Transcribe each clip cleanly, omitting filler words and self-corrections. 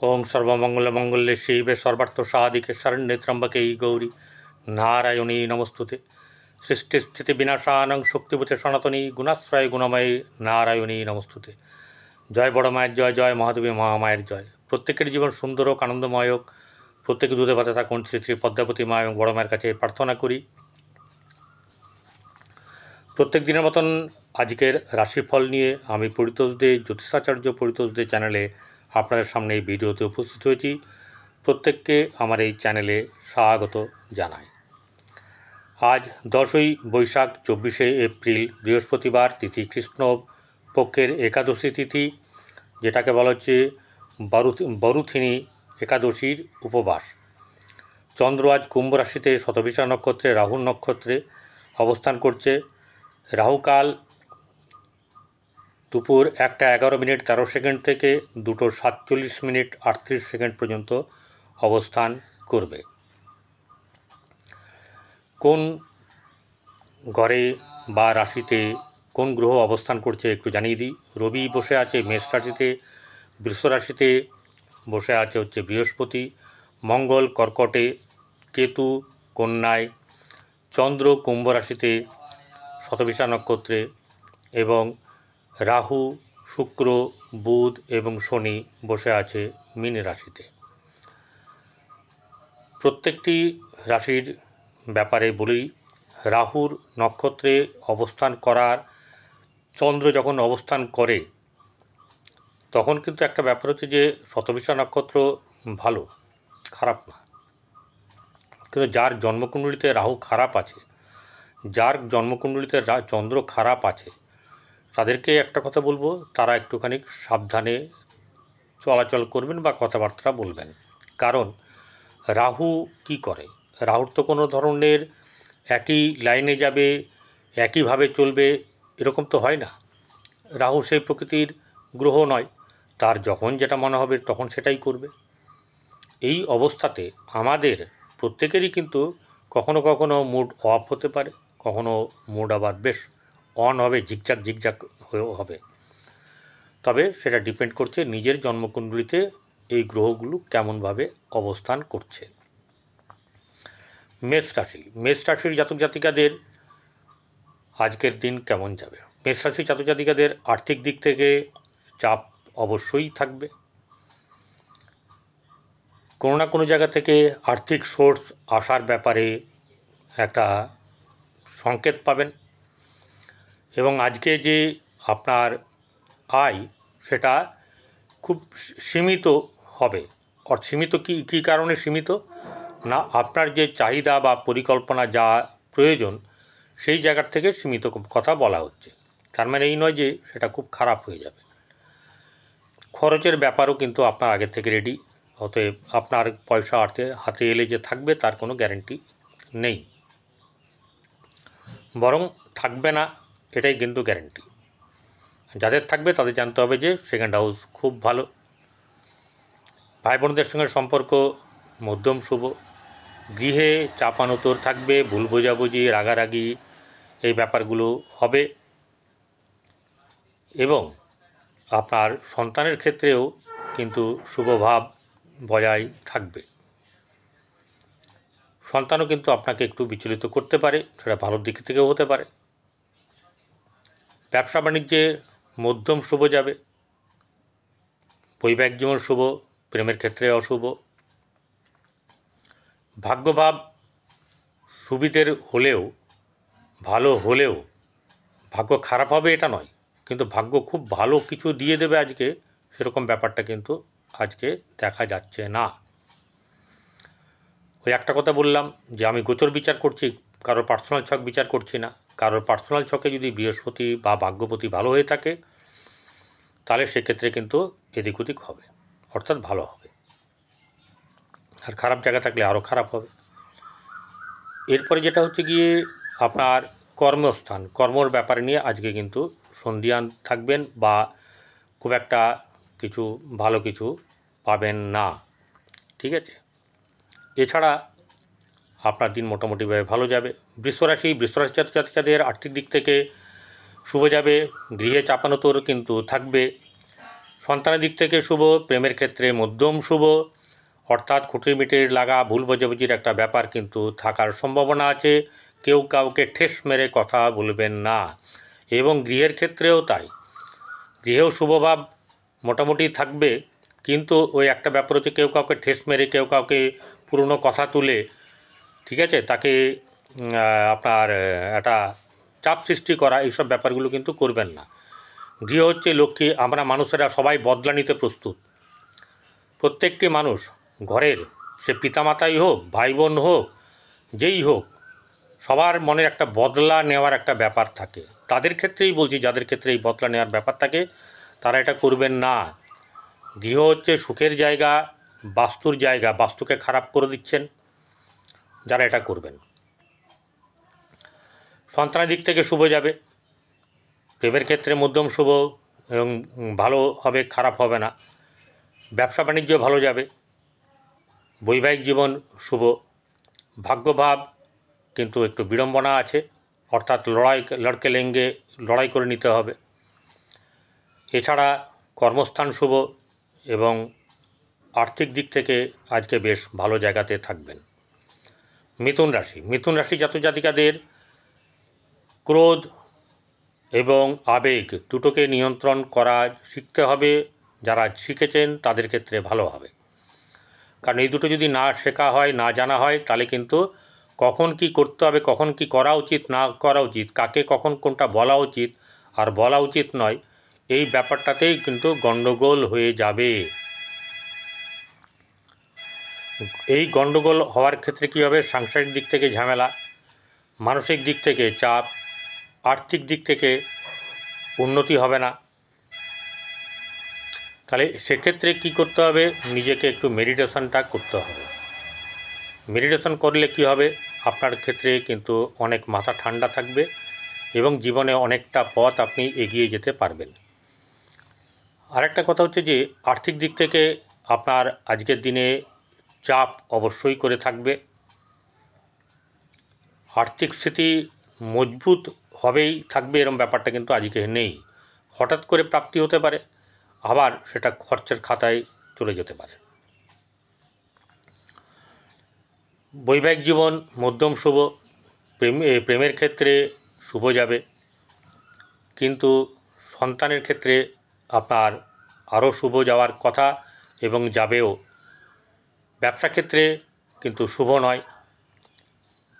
ओं सर्वमंगलमंगल्ये शिवे सर्वार्थसाधिके शरण्ये त्र्यंबके गौरी नारायणी नमस्तुते। सृष्टिस्थिति विनाशानं शक्तिभूते सनातनी गुणाश्रय गुणमयी नारायणी नमस्तुते। जय बड़ मायर जय, जय महादेवी महामायर जय। प्रत्येकेर जीवन सुंदर होक आनंदमय होक, प्रत्येके दूधे भाते थाकुन श्री श्री पद्मावती मा एवं बड़ मायर काछे प्रार्थना करी। प्रत्येक दिनेर मतन आजकेर राशिफल निये आमी परितोष दे ज्योतिषाचार्य परितोष दे चैनेले আপনাদের সামনে এই ভিডিওতে উপস্থিত হয়েছি। প্রত্যেককে আমার এই চ্যানেলে স্বাগত জানাই। আজ 10ই বৈশাখ 24শে এপ্রিল বৃহস্পতিবার, তিথি কৃষ্ণ পক্ষের একাদশী তিথি, যেটাকে বলা হচ্ছে বরুথিনী একাদশীর উপবাস। চন্দ্র আজ কুম্ভ রাশিতে শতভিষা নক্ষত্রে রাহু নক্ষত্রে অবস্থান করছে। রাহুকাল দুপুর 1:11:13 থেকে 2:47:38 পর্যন্ত অবস্থান করবে। কোন ঘরে বা রাশিতে কোন গ্রহ অবস্থান করছে একটু জানিয়ে দিই। রবি বসে আছে মেষ রাশিতে, বৃষ রাশিতে বসে আছে হচ্ছে বৃহস্পতি, মঙ্গল কর্কটে, কেতু কন্যায়, চন্দ্র কুম্ভ রাশিতে শতভিষা নক্ষত্রে এবং রাহু শুক্র বুধ এবং শনি বসে আছে মীন রাশিতে। প্রত্যেকটি রাশির ব্যাপারে বলি, রাহুর নক্ষত্রে অবস্থান করার চন্দ্র যখন অবস্থান করে তখন কিন্তু একটা ব্যাপার হচ্ছে যে শতভিষা নক্ষত্র ভালো, খারাপ না। কিন্তু যার জন্মকুণ্ডলিতে রাহু খারাপ আছে, যার জন্মকুণ্ডলিতে চন্দ্র খারাপ আছে, তাদেরকে একটা কথা বলবো, তারা একটুখানি সাবধানে চলাচল করবেন বা কথাবার্তা বলবেন। কারণ রাহু কি করে, রাহুর তো কোনো ধরনের একই লাইনে যাবে, একইভাবে চলবে এরকম তো হয় না। রাহু সেই প্রকৃতির গ্রহ নয়, তার যখন যেটা মনে হবে তখন সেটাই করবে। এই অবস্থাতে আমাদের প্রত্যেকেরই কিন্তু কখনো কখনো মুড অফ হতে পারে, কখনো মুড আবার বেশ অন হবে, ঝিকঝাক হয়েও হবে। তবে সেটা ডিপেন্ড করছে নিজের জন্মকুণ্ডলিতে এই গ্রহগুলো কেমনভাবে অবস্থান করছে। মেষ রাশির জাতক জাতিকাদের আজকের দিন কেমন যাবে। মেষ রাশির জাতক জাতিকাদের আর্থিক দিক থেকে চাপ অবশ্যই থাকবে। কোনো না কোনো জায়গা থেকে আর্থিক সোর্স আসার ব্যাপারে একটা সংকেত পাবেন এবং আজকে যে আপনার আয় সেটা খুব সীমিত হবে। সীমিত কী কারণে সীমিত না, আপনার যে চাহিদা বা পরিকল্পনা যা প্রয়োজন সেই জায়গার থেকে সীমিত কথা বলা হচ্ছে। তার মানে এই নয় যে সেটা খুব খারাপ হয়ে যাবে। খরচের ব্যাপারও কিন্তু আপনার আগের থেকে রেডি, অতএব আপনার পয়সা হাতে এলে যে থাকবে তার কোনো গ্যারেন্টি নেই, বরং থাকবে না এটাই কিন্তু গ্যারেন্টি। যাদের থাকবে তাদের জানতে হবে যে সেকেন্ড হাউস খুব ভালো। ভাই বোনদের সঙ্গে সম্পর্ক মধ্যম শুভ। গৃহে চাপানোতর থাকবে, ভুল বোঝাবুঝি রাগারাগি এই ব্যাপারগুলো হবে এবং আপনার সন্তানের ক্ষেত্রেও কিন্তু শুভভাব বজায় থাকবে। সন্তানও কিন্তু আপনাকে একটু বিচলিত করতে পারে, সেটা ভালোর দিক থেকেও হতে পারে। ব্যবসা বাণিজ্যের মধ্যম শুভ যাবে। বৈবাহিক জীবন শুভ, প্রেমের ক্ষেত্রে অশুভ। ভাগ্যভাব সুবিধের হলেও, ভালো হলেও ভাগ্য খারাপ হবে এটা নয়, কিন্তু ভাগ্য খুব ভালো কিছু দিয়ে দেবে আজকে, সেরকম ব্যাপারটা কিন্তু আজকে দেখা যাচ্ছে না। ওই একটা কথা বললাম যে আমি গোচর বিচার করছি, কারোর পার্সোনাল ছক বিচার করছি না। কারোর পার্সোনাল ছকে যদি বৃহস্পতি বা ভাগ্যপতি ভালো হয়ে থাকে তাহলে সেক্ষেত্রে কিন্তু এদিক ওদিক হবে, অর্থাৎ ভালো হবে। আর খারাপ জায়গা থাকলে আরও খারাপ হবে। এরপরে যেটা হচ্ছে গিয়ে আপনার কর্মস্থান, কর্মর ব্যাপারে নিয়ে আজকে কিন্তু সন্দিহান থাকবেন বা খুব একটা কিছু ভালো কিছু পাবেন না, ঠিক আছে। এছাড়া আপনার দিন মোটামুটিভাবে ভালো যাবে। বৃষ রাশি জাতক জাতিকাদের আর্থিক দিক থেকে শুভ যাবে। গৃহে চাপানোতর কিন্তু থাকবে। সন্তানের দিক থেকে শুভ, প্রেমের ক্ষেত্রে মধ্যম শুভ, অর্থাৎ খুঁটিমিটির লাগা ভুল বোঝাবুঝির একটা ব্যাপার কিন্তু থাকার সম্ভাবনা আছে। কেউ কাউকে ঠেস মেরে কথা বলবেন না, এবং গৃহের ক্ষেত্রেও তাই। গৃহেও শুভভাব মোটামুটি থাকবে, কিন্তু ওই একটা ব্যাপার হচ্ছে কেউ কাউকে ঠেস মেরে, কেউ কাউকে পুরনো কথা তুলে, ঠিক আছে, তাকে আপনার একটা চাপ সৃষ্টি করা, এইসব ব্যাপারগুলো কিন্তু করবেন না। গৃহ হচ্ছে লক্ষ্মী। আমরা মানুষেরা সবাই বদলা নিতে প্রস্তুত। প্রত্যেকটি মানুষ ঘরের, সে পিতামাতাই হোক, ভাই বোন হোক, যেই হোক, সবার মনের একটা বদলা নেওয়ার একটা ব্যাপার থাকে। তাদের ক্ষেত্রেই বলছি, যাদের ক্ষেত্রে এই বদলা নেওয়ার ব্যাপার থাকে তারা এটা করবেন না। গৃহ হচ্ছে সুখের জায়গা, বাস্তুর জায়গা, বাস্তুকে খারাপ করে দিচ্ছেন যারা এটা করবেন। সন্তানের দিক থেকে শুভ যাবে, প্রেমের ক্ষেত্রে মধ্যম শুভ এবং ভালো হবে, খারাপ হবে না। ব্যবসা বাণিজ্য ভালো যাবে, বৈবাহিক জীবন শুভ। ভাগ্যভাব কিন্তু একটু বিড়ম্বনা আছে, অর্থাৎ লড়কে লেঙ্গে লড়াই করে নিতে হবে। এছাড়া কর্মস্থান শুভ, এবং আর্থিক দিক থেকে আজকে বেশ ভালো জায়গাতে থাকবেন। মিথুন রাশি জাতক জাতিকাদের ক্রোধ এবং আবেগ দুটোকে নিয়ন্ত্রণ করা শিখতে হবে। যারা শিখেছেন তাদের ক্ষেত্রে ভালো হবে, কারণ এই দুটো যদি না শেখা হয়, না জানা হয়, তাহলে কিন্তু কখন কি করতে হবে, কখন কি করা উচিত, না করা উচিত, কাকে কখন কোনটা বলা উচিত আর বলা উচিত নয়, এই ব্যাপারটাতেই কিন্তু গণ্ডগোল হয়ে যাবে। এই গণ্ডগোল হওয়ার ক্ষেত্রে কী হবে? সাংসারিক দিক থেকে ঝামেলা, মানসিক দিক থেকে চাপ, আর্থিক দিক থেকে উন্নতি হবে না। তাহলে সেক্ষেত্রে কী করতে হবে? নিজেকে একটু মেডিটেশনটা করতে হবে। মেডিটেশন করলে কী হবে? আপনার ক্ষেত্রে কিন্তু অনেক মাথা ঠান্ডা থাকবে এবং জীবনে অনেকটা পথ আপনি এগিয়ে যেতে পারবেন। আরেকটা কথা হচ্ছে যে আর্থিক দিক থেকে আপনার আজকের দিনে চাপ অবশ্যই করে থাকবে। আর্থিক স্থিতি মজবুত হবেই থাকবে এরকম ব্যাপারটা কিন্তু আজকে নেই। হঠাৎ করে প্রাপ্তি হতে পারে, আবার সেটা খরচের খাতায় চলে যেতে পারে। বৈবাহিক জীবন মধ্যম শুভ, প্রেমের ক্ষেত্রে শুভ যাবে, কিন্তু সন্তানের ক্ষেত্রে আপনার আরও শুভ যাওয়ার কথা এবং যাবেও। ব্যবসা ক্ষেত্রে কিন্তু শুভ নয়।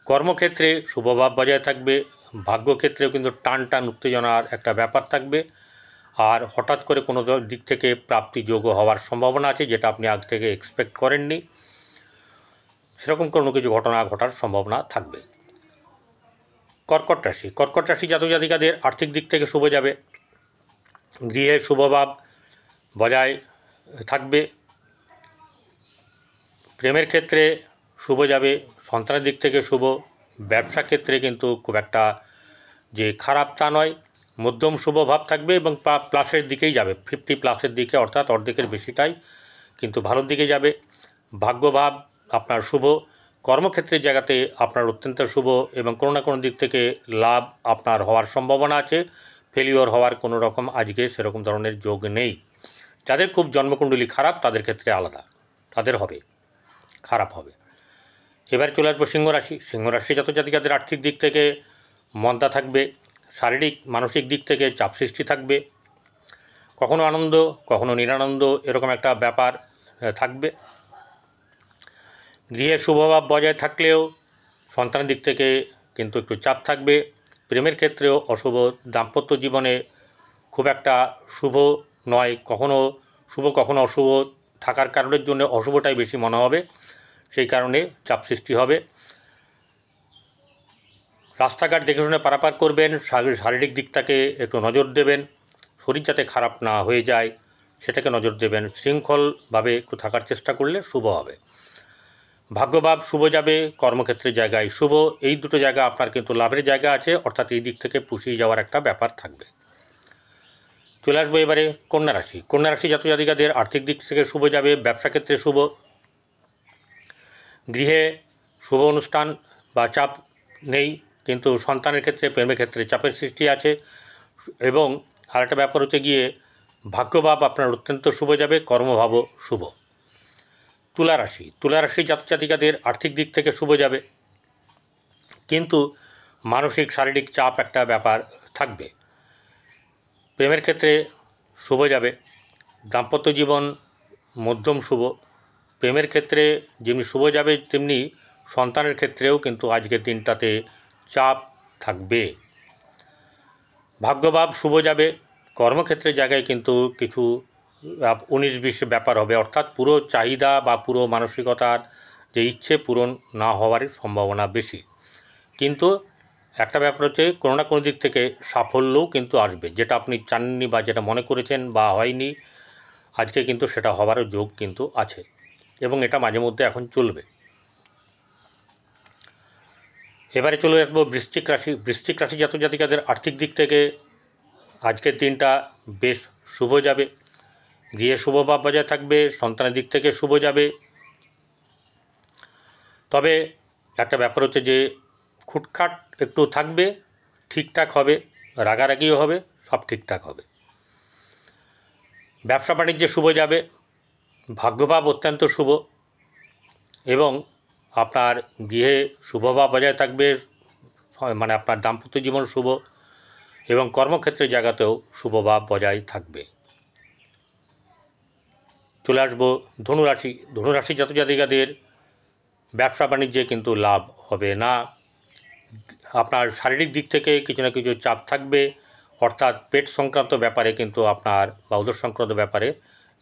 কর্মক্ষেত্রে শুভভাব বজায় থাকবে, ভাগ্যক্ষেত্রেও কিন্তু টান উত্তেজনার একটা ব্যাপার থাকবে, আর হঠাৎ করে কোনো দিক থেকে প্রাপ্তিযোগ্য হওয়ার সম্ভাবনা আছে, যেটা আপনি আগ থেকে এক্সপেক্ট করেননি, সেরকম কোনো কিছু ঘটনা ঘটার সম্ভাবনা থাকবে। কর্কট রাশি জাতক জাতিকাদের আর্থিক দিক থেকে শুভ যাবে, গৃহে শুভভাব বজায় থাকবে, প্রেমের ক্ষেত্রে শুভ যাবে, সন্তানের দিক থেকে শুভ, ব্যবসা ক্ষেত্রে কিন্তু খুব একটা যে খারাপ তা নয়, মধ্যম শুভ ভাব থাকবে এবং প্লাসের দিকেই যাবে, 50+ দিকে, অর্থাৎ অর্ধেকের বেশিটাই কিন্তু ভালোর দিকে যাবে। ভাগ্যভাব আপনার শুভ, কর্মক্ষেত্রের জায়গাতে আপনার অত্যন্ত শুভ এবং কোনো না কোনো দিক থেকে লাভ আপনার হওয়ার সম্ভাবনা আছে। ফেলিওর হওয়ার কোনো রকম আজকে সেরকম ধরনের যোগ নেই। যাদের খুব জন্মকুণ্ডলী খারাপ তাদের ক্ষেত্রে আলাদা, তাদের হবে, খারাপ হবে। এবার চলে আসবো সিংহ রাশি জাতক জাতিকাদের আর্থিক দিক থেকে মন্দা থাকবে, শারীরিক মানসিক দিক থেকে চাপ সৃষ্টি থাকবে, কখনো আনন্দ কখনো নিরানন্দ এরকম একটা ব্যাপার থাকবে। গৃহে শুভভাব বজায় থাকলেও সন্তানের দিক থেকে কিন্তু একটু চাপ থাকবে। প্রেমের ক্ষেত্রেও অশুভ, দাম্পত্য জীবনে খুব একটা শুভ নয়, কখনো শুভ কখনো অশুভ থাকার কারণের জন্য অশুভটাই বেশি মনে হবে, সেই কারণে চাপ সৃষ্টি হবে। রাস্তাঘাট দেখে শুনে পারাপার করবেন, শারীরিক দিকটাকে একটু নজর দেবেন, শরীর যাতে খারাপ না হয়ে যায় সেটাকে নজর দেবেন। শৃঙ্খলভাবে একটু থাকার চেষ্টা করলে শুভ হবে। ভাগ্যভাব শুভ যাবে, কর্মক্ষেত্রের জায়গায় শুভ, এই দুটো জায়গা আপনার কিন্তু লাভের জায়গা আছে, অর্থাৎ এই দিক থেকে পুষিয়ে যাওয়ার একটা ব্যাপার থাকবে। চলে আসবো এবারে কন্যা রাশি জাতক জাতিকাদের আর্থিক দিক থেকে শুভ যাবে, ব্যবসা ক্ষেত্রে শুভ, গৃহে শুভ অনুষ্ঠান বা চাপ নেই, কিন্তু সন্তানের ক্ষেত্রে প্রেমের ক্ষেত্রে চাপের সৃষ্টি আছে। এবং আরেকটা ব্যাপার হচ্ছে গিয়ে ভাগ্যভাব আপনার অত্যন্ত শুভ যাবে, কর্মভাবও শুভ। তুলা রাশি জাতক জাতিকাদের আর্থিক দিক থেকে শুভ যাবে, কিন্তু মানসিক শারীরিক চাপ একটা ব্যাপার থাকবে। প্রেমের ক্ষেত্রে শুভ যাবে, দাম্পত্য জীবন মধ্যম শুভ। প্রেমের ক্ষেত্রে যেমনি শুভ যাবে, তেমনি সন্তানের ক্ষেত্রেও কিন্তু আজকের দিনটাতে চাপ থাকবে। ভাগ্যভাব শুভ যাবে, কর্মক্ষেত্রের জায়গায় কিন্তু কিছু 19-20 ব্যাপার হবে, অর্থাৎ পুরো চাহিদা বা পুরো মানসিকতার যে ইচ্ছে পূরণ না হওয়ার সম্ভাবনা বেশি। কিন্তু একটা ব্যাপার হচ্ছে কোনো না কোনো দিক থেকে সাফল্যও কিন্তু আসবে, যেটা আপনি চাননি বা যেটা মনে করেছেন বা হয়নি, আজকে কিন্তু সেটা হওয়ারও যোগ কিন্তু আছে, এবং এটা মাঝে মধ্যে এখন চলবে। এবারে চলে আসবো বৃশ্চিক রাশি জাতক জাতিকাদের আর্থিক দিক থেকে আজকের দিনটা বেশ শুভ যাবে, গৃহে শুভভাব বজায় থাকবে, সন্তানের দিক থেকে শুভ যাবে। তবে একটা ব্যাপার হচ্ছে যে খুটখাট একটু থাকবে, ঠিকঠাক হবে, রাগারাগিও হবে, সব ঠিকঠাক হবে। ব্যবসা বাণিজ্যে শুভ যাবে, ভাগ্যভাব অত্যন্ত শুভ, এবং আপনার গৃহে শুভভাব বজায় থাকবে, মানে আপনার দাম্পত্য জীবন শুভ, এবং কর্মক্ষেত্রের জায়গাতেও শুভভাব বজায় থাকবে। চলে আসবো ধনুরাশি জাতক জাতিকাদের ব্যবসা বাণিজ্যে কিন্তু লাভ হবে না। আপনার শারীরিক দিক থেকে কিছু না কিছু চাপ থাকবে, অর্থাৎ পেট সংক্রান্ত ব্যাপারে কিন্তু আপনার বা উদর সংক্রান্ত ব্যাপারে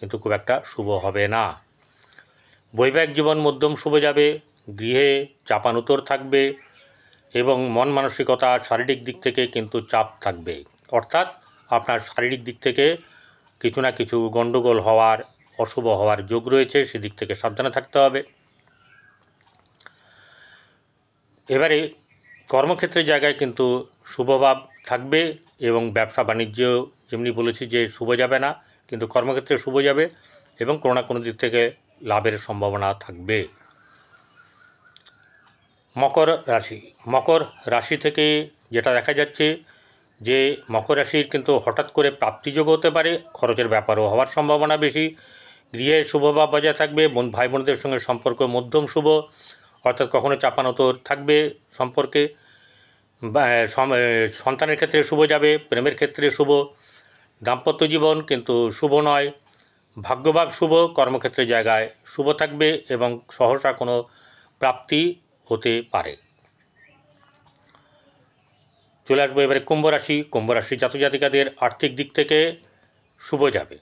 কিন্তু খুব একটা শুভ হবে না। বৈবাহিক জীবন মধ্যম শুভ যাবে, গৃহে চাপানুতর থাকবে, এবং মন মানসিকতা শারীরিক দিক থেকে কিন্তু চাপ থাকবে, অর্থাৎ আপনার শারীরিক দিক থেকে কিছু না কিছু গণ্ডগোল হওয়ার, অশুভ হওয়ার যোগ রয়েছে, সেদিক থেকে সাবধানে থাকতে হবে। এবারে কর্মক্ষেত্রের জায়গায় কিন্তু শুভভাব থাকবে, এবং ব্যবসা বাণিজ্য যেমনি বলেছি যে শুভ যাবে না, কিন্তু কর্মক্ষেত্রে শুভ যাবে, এবং কোনো না কোনো দিক থেকে লাভের সম্ভাবনা থাকবে। মকর রাশি থেকে যেটা দেখা যাচ্ছে যে মকর রাশির কিন্তু হঠাৎ করে প্রাপ্তিযোগ হতে পারে, খরচের ব্যাপারও হওয়ার সম্ভাবনা বেশি। গৃহে শুভভাব বজায় থাকবে, ভাই বোনদের সঙ্গে সম্পর্ক মধ্যম শুভ, অর্থাৎ কখনো চাপানোতর থাকবে সম্পর্কে। সন্তানের ক্ষেত্রে শুভ যাবে, প্রেমের ক্ষেত্রে শুভ, দাম্পত্য জীবন কিন্তু শুভ নয়। ভাগ্যভাব শুভ, কর্মক্ষেত্রের জায়গায় শুভ থাকবে, এবং সহসা কোনো প্রাপ্তি হতে পারে। চলে আসবো এবারে কুম্ভ রাশি জাতক জাতিকাদের আর্থিক দিক থেকে শুভ যাবে,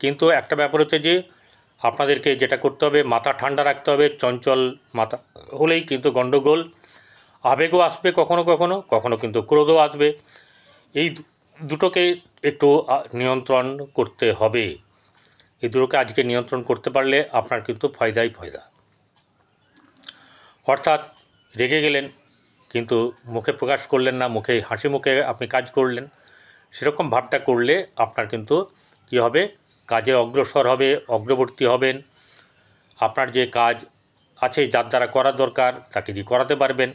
কিন্তু একটা ব্যাপার হচ্ছে যে আপনাদেরকে যেটা করতে হবে, মাথা ঠান্ডা রাখতে হবে। চঞ্চল মাথা হলেই কিন্তু গণ্ডগোল, আবেগও আসবে, কখনো কখনো কখনো কিন্তু ক্রোধও আসবে। এই দুটোকে একটু নিয়ন্ত্রণ করতে হবে। এই দুটোকে আজকে নিয়ন্ত্রণ করতে পারলে আপনার কিন্তু ফয়দাই ফয়দা। অর্থাৎ রেগে গেলেন কিন্তু মুখে প্রকাশ করলেন না, মুখে হাসি মুখে আপনি কাজ করলেন, সেরকম ভাবটা করলে আপনার কিন্তু কী হবে, কাজে অগ্রসর হবে, অগ্রবর্তী হবেন। আপনার যে কাজ আছে, যার দ্বারা করা দরকার, তাকে দিয়ে করাতে পারবেন,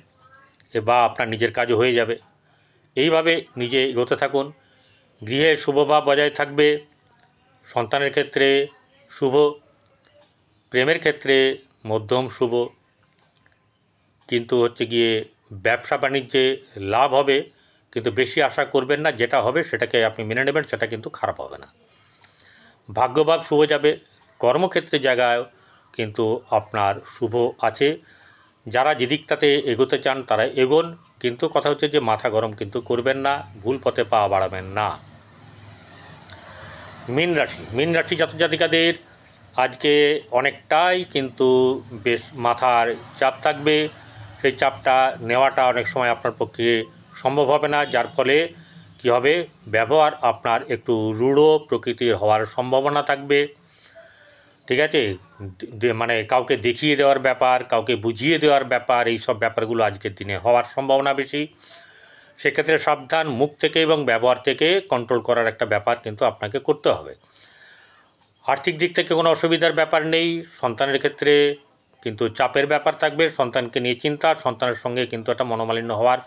বা আপনার নিজের কাজও হয়ে যাবে। এইভাবে নিজে এগোতে থাকুন। গৃহে শুভভাব বজায় থাকবে, সন্তানের ক্ষেত্রে শুভ, প্রেমের ক্ষেত্রে মধ্যম শুভ, কিন্তু হচ্ছে গিয়ে ব্যবসা বাণিজ্যে লাভ হবে, কিন্তু বেশি আশা করবেন না, যেটা হবে সেটাকে আপনি মেনে নেবেন, সেটা কিন্তু খারাপ হবে না। ভাগ্যভাব শুভ যাবে, কর্মক্ষেত্রের জায়গায় কিন্তু আপনার শুভ আছে। যারা যেদিকটাতে এগোতে চান তারা এগোন, কিন্তু কথা হচ্ছে যে মাথা গরম কিন্তু করবেন না, ভুল পথে পা বাড়াবেন না। মীন রাশি জাতক জাতিকাদের আজকে অনেকটাই কিন্তু বেশ মাথার চাপ থাকবে। সেই চাপটা নেওয়াটা অনেক সময় আপনার পক্ষে সম্ভব হবে না, যার ফলে কী হবে, ব্যবহার আপনার একটু রূঢ় প্রকৃতির হওয়ার সম্ভাবনা থাকবে। ঠিক আছে, মানে কাউকে দেখিয়ে দেওয়ার ব্যাপার, কাউকে বুঝিয়ে দেওয়ার ব্যাপার, এই সব ব্যাপারগুলো আজকের দিনে হওয়ার সম্ভাবনা বেশি। সেক্ষেত্রে সাবধান, মুখ থেকে এবং ব্যবহার থেকে কন্ট্রোল করার একটা ব্যাপার কিন্তু আপনাকে করতে হবে। আর্থিক দিক থেকে কোনো অসুবিধার ব্যাপার নেই। সন্তানের ক্ষেত্রে কিন্তু চাপের ব্যাপার থাকবে, সন্তানকে নিয়ে চিন্তা, সন্তানের সঙ্গে কিন্তু একটা মনোমালিন্য হওয়ার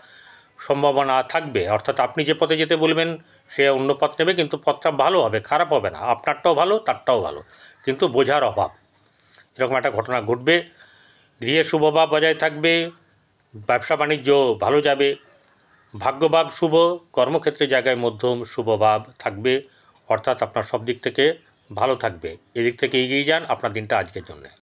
সম্ভাবনা থাকবে, অর্থাৎ আপনি যে পথে যেতে বলবেন সে অন্য পথ নেবে, কিন্তু পথটা ভালো হবে, খারাপ হবে না, আপনারটাও ভালো তারটাও ভালো, কিন্তু বোঝার অভাব, এরকম একটা ঘটনা ঘটবে। গৃহে শুভভাব বজায় থাকবে, ব্যবসা বাণিজ্য ভালো যাবে, ভাগ্যভাব শুভ, কর্মক্ষেত্রে জায়গায় মধ্যম শুভভাব থাকবে, অর্থাৎ আপনার সব দিক থেকে ভালো থাকবে। এদিক থেকে এগিয়ে যান, আপনার দিনটা আজকের জন্যে।